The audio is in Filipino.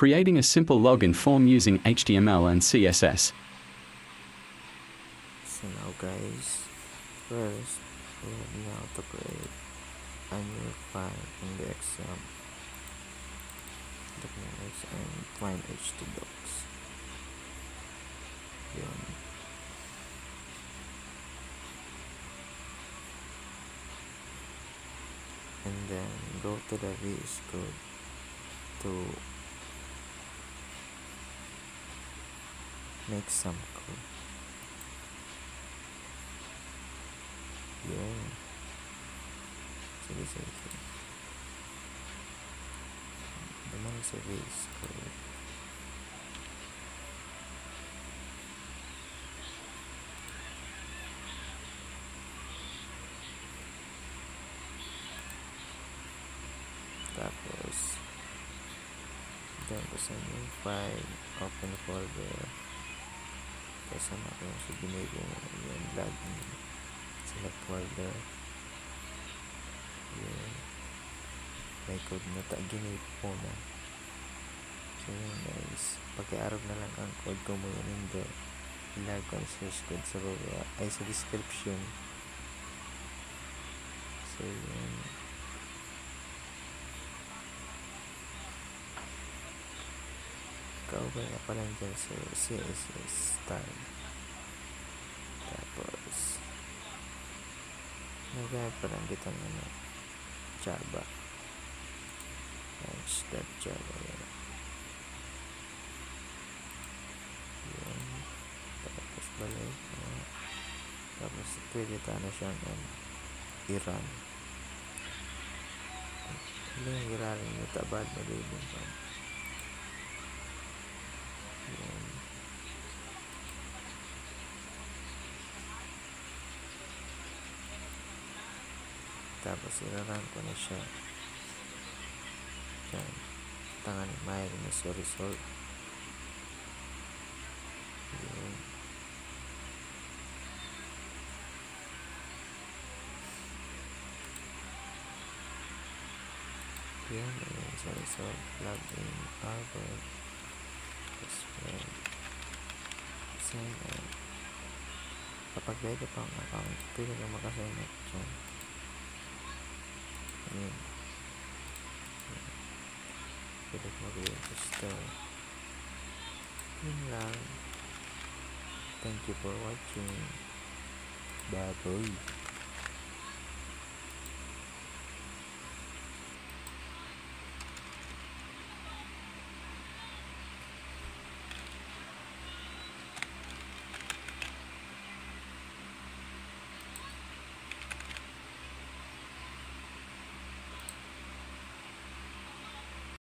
creating a simple login form using HTML and CSS. So now guys, first we have now to create a new file in the Excel documents and find htdocs. Yun. And then go to the VS Code to make some code. Yun. Sige. Naman sa VS Code. Tapos dito sa new file, open folder, kasama ko yung sa binigay mo yung login, select folder. Yun, may code na ginip po na. So yun guys, pag-i-arab na lang ang code ko mo yun, hindi ilag ko ang source code sa baba ay sa description. So yun, kaubay na pa lang dyan sa CSS style. Tapos nagayad pa lang kita ng Java Java yun. Tapos balik tapos pwede na siyang i-run. Ano yung i-run nyo tabad mo din pa. Yun. Tapos i-run ko na siya dyan. Tangan mayroon na sa result. Yun. Yun, ayun sa result. Login, album, password, sign up. Kapag pwede pa ang account, pwede ka makasign up dyan. Ayun. Pwede ko mag-register. Yun lang. Thank you for watching. Bye-bye.